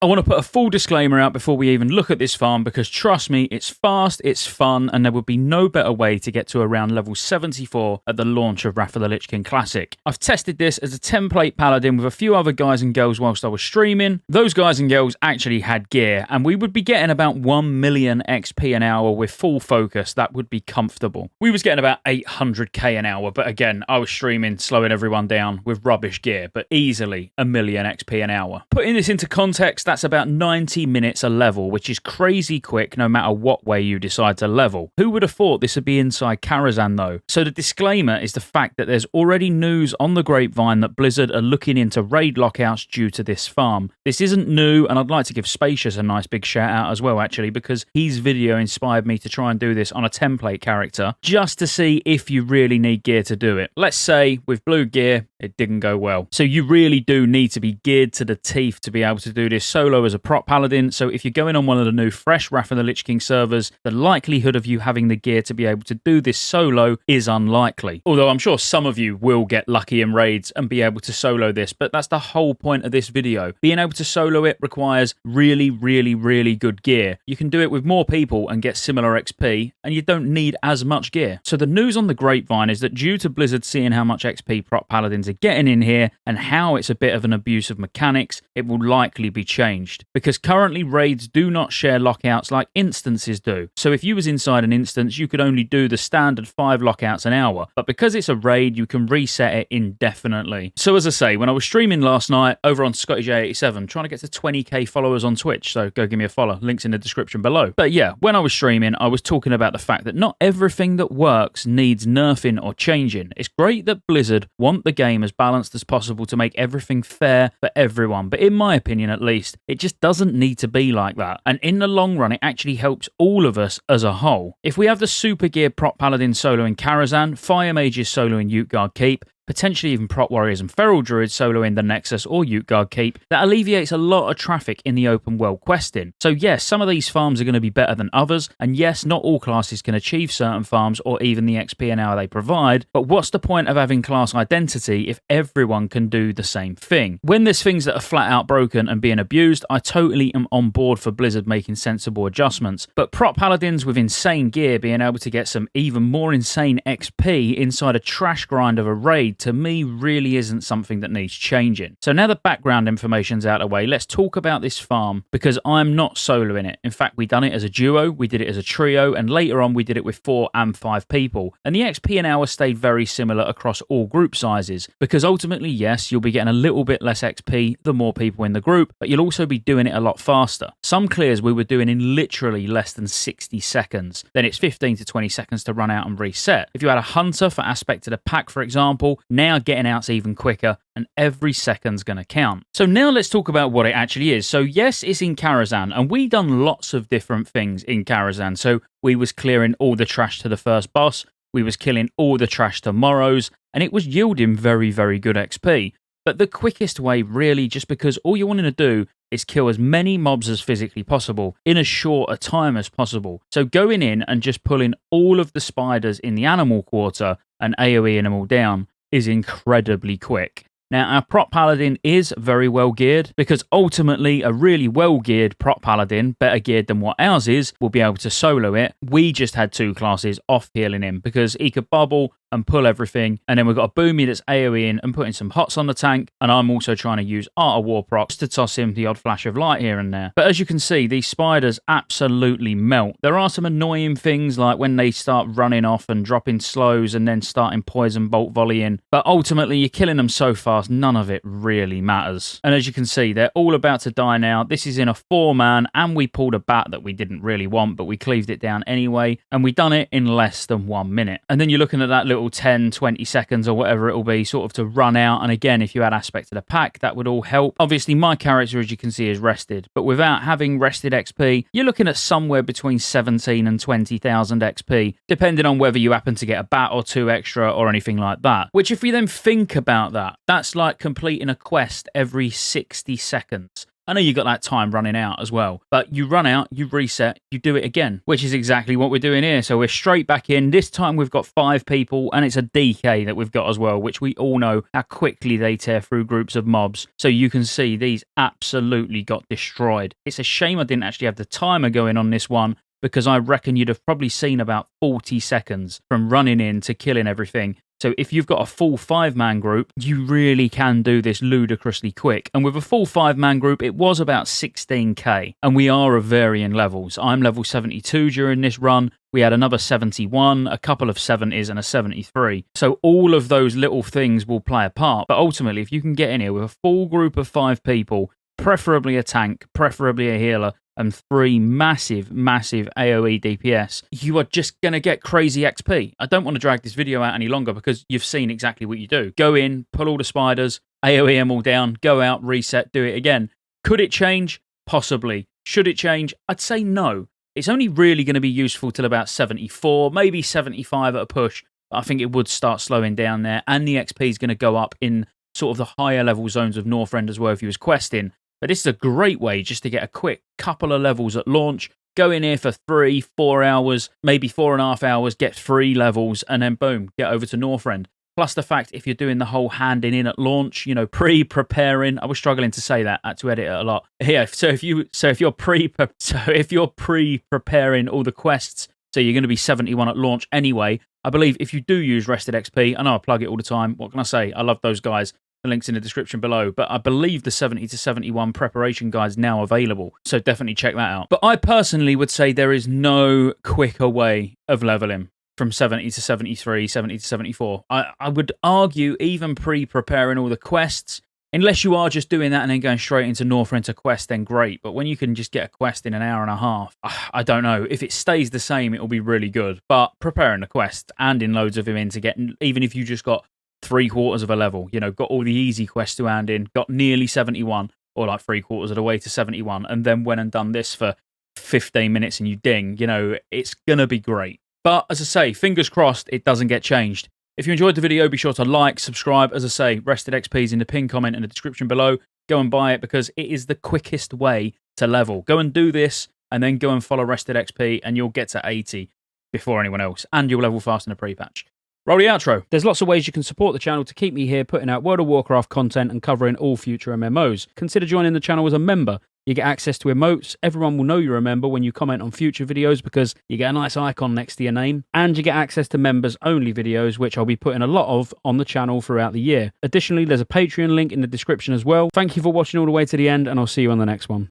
I want to put a full disclaimer out before we even look at this farm because trust me, it's fast, it's fun, and there would be no better way to get to around level 74 at the launch of Wrath of the Lich King Classic. I've tested this as a template paladin with a few other guys and girls whilst I was streaming. Those guys and girls actually had gear, and we would be getting about 1 million XP an hour with full focus. That would be comfortable. We was getting about 800k an hour, but again, I was streaming, slowing everyone down with rubbish gear, but easily 1 million XP an hour. Putting this into context, that's about 90 minutes a level, which is crazy quick no matter what way you decide to level. Who would have thought this would be inside Karazhan though? So the disclaimer is the fact that there's already news on the grapevine that Blizzard are looking into raid lockouts due to this farm. This isn't new, and I'd like to give Spacious a nice big shout out as well actually, because his video inspired me to try and do this on a template character just to see if you really need gear to do it. Let's say with blue gear it didn't go well. So you really do need to be geared to the teeth to be able to do this solo as a prop paladin. So if you're going on one of the new fresh Wrath of the Lich King servers, the likelihood of you having the gear to be able to do this solo is unlikely. Although I'm sure some of you will get lucky in raids and be able to solo this, but that's the whole point of this video. Being able to solo it requires really good gear. You can do it with more people and get similar XP, and you don't need as much gear. So the news on the grapevine is that due to Blizzard seeing how much XP prop paladins are getting in here and how it's a bit of an abuse of mechanics, it will likely be changed. Because currently raids do not share lockouts like instances do. So if you was inside an instance, you could only do the standard 5 lockouts an hour. But because it's a raid, you can reset it indefinitely. So as I say, when I was streaming last night over on Scottejaye 87, trying to get to 20k followers on Twitch, so go give me a follow, links in the description below. But yeah, when I was streaming, I was talking about the fact that not everything that works needs nerfing or changing. It's great that Blizzard want the game as balanced as possible to make everything fair for everyone, but in my opinion at least, it just doesn't need to be like that. And in the long run, it actually helps all of us as a whole. If we have the super gear prop paladin solo in Karazhan, fire mages solo in Utgard Keep, potentially even prop warriors and feral druids solo in the Nexus or Utgard Keep, that alleviates a lot of traffic in the open world questing. So yes, some of these farms are going to be better than others, and yes, not all classes can achieve certain farms or even the XP an hour they provide, but what's the point of having class identity if everyone can do the same thing? When there's things that are flat out broken and being abused, I totally am on board for Blizzard making sensible adjustments, but prop paladins with insane gear being able to get some even more insane XP inside a trash grind of a raid to me really isn't something that needs changing. So now the background information's out of the way, let's talk about this farm because I'm not soloing it. In fact, we done it as a duo, we did it as a trio, and later on we did it with 4 and 5 people. And the XP an hour stayed very similar across all group sizes because ultimately, yes, you'll be getting a little bit less XP the more people in the group, but you'll also be doing it a lot faster. Some clears we were doing in literally less than 60 seconds. Then it's 15 to 20 seconds to run out and reset. If you had a hunter for aspect of the pack, for example, now getting out's even quicker and every second's going to count. So now let's talk about what it actually is. So yes, it's in Karazhan and we done lots of different things in Karazhan. So we was clearing all the trash to the first boss, we was killing all the trash to Morrows, and it was yielding very good XP. But the quickest way really, just because all you're wanting to do is kill as many mobs as physically possible in as short a time as possible. So going in and just pulling all of the spiders in the animal quarter and AoEing them all down is incredibly quick. Now, our prop paladin is very well geared because ultimately a really well geared prop paladin, better geared than what ours is, will be able to solo it. We just had 2 classes off healing him because he could bubble and pull everything, and then we've got a Boomy that's AoEing and putting some hots on the tank, and I'm also trying to use Art of War procs to toss him the odd flash of light here and there. But as you can see, these spiders absolutely melt. There are some annoying things like when they start running off and dropping slows and then starting poison bolt volleying, but ultimately you're killing them so fast, none of it really matters. And as you can see, they're all about to die now. This is in a 4-man, and we pulled a bat that we didn't really want, but we cleaved it down anyway, and we done it in less than 1 minute. And then you're looking at that little 10-20 seconds or whatever it'll be sort of to run out, and again, if you had aspect of the pack, that would all help. Obviously my character, as you can see, is rested, but without having rested XP, you're looking at somewhere between 17 and 20,000 XP, depending on whether you happen to get a bat or 2 extra or anything like that. Which, if we then think about that, that's like completing a quest every 60 seconds. I know you got that time running out as well, but you run out, you reset, you do it again, which is exactly what we're doing here. So we're straight back in. This time we've got 5 people, and it's a DK that we've got as well, which we all know how quickly they tear through groups of mobs. So you can see these absolutely got destroyed. It's a shame I didn't actually have the timer going on this one, because I reckon you'd have probably seen about 40 seconds from running in to killing everything. So if you've got a full 5-man group, you really can do this ludicrously quick. And with a full 5-man group, it was about 16k. And we are of varying levels. I'm level 72 during this run. We had another 71, a couple of 70s, and a 73. So all of those little things will play a part. But ultimately, if you can get in here with a full group of 5 people, preferably a tank, preferably a healer, and 3 massive AoE DPS, you are just going to get crazy XP. I don't want to drag this video out any longer because you've seen exactly what you do. Go in, pull all the spiders, AoE them all down, go out, reset, do it again. Could it change? Possibly. Should it change? I'd say no. It's only really going to be useful till about 74, maybe 75 at a push. I think it would start slowing down there, and the XP is going to go up in sort of the higher level zones of Northrend as well if you was questing. But this is a great way just to get a quick couple of levels at launch, go in here for 3-4 hours, maybe 4.5 hours, get 3 levels, and then boom, get over to Northrend. Plus the fact if you're doing the whole handing in at launch, you know, pre-preparing, I was struggling to say that, I had to edit it a lot. Yeah, so if you're pre-preparing all the quests, so you're going to be 71 at launch anyway. I believe if you do use Rested XP, I know I plug it all the time, what can I say? I love those guys. The link's in the description below, but I believe the 70 to 71 preparation guide is now available, so definitely check that out. But I personally would say there is no quicker way of leveling from 70 to 73, 70 to 74. I would argue even pre-preparing all the quests, unless you are just doing that and then going straight into Northrend to quest, then great. But when you can just get a quest in an hour and a half, I don't know. If it stays the same, it'll be really good. But preparing the quest and in loads of them in to get, even if you just got 3/4 of a level, you know, got all the easy quests to hand in, got nearly 71, or like 3/4 of the way to 71, and then went and done this for 15 minutes and you ding, you know, it's gonna be great. But as I say, fingers crossed it doesn't get changed. If you enjoyed the video, be sure to like, subscribe. As I say, Rested XP's in the pinned comment in the description below. Go and buy it because it is the quickest way to level. Go and do this, and then go and follow Rested XP, and you'll get to 80 before anyone else, and you'll level fast in a pre-patch. Roll the outro. There's lots of ways you can support the channel to keep me here putting out World of Warcraft content and covering all future MMOs. Consider joining the channel as a member. You get access to emotes. Everyone will know you're a member when you comment on future videos because you get a nice icon next to your name. And you get access to members-only videos, which I'll be putting a lot of on the channel throughout the year. Additionally, there's a Patreon link in the description as well. Thank you for watching all the way to the end, and I'll see you on the next one.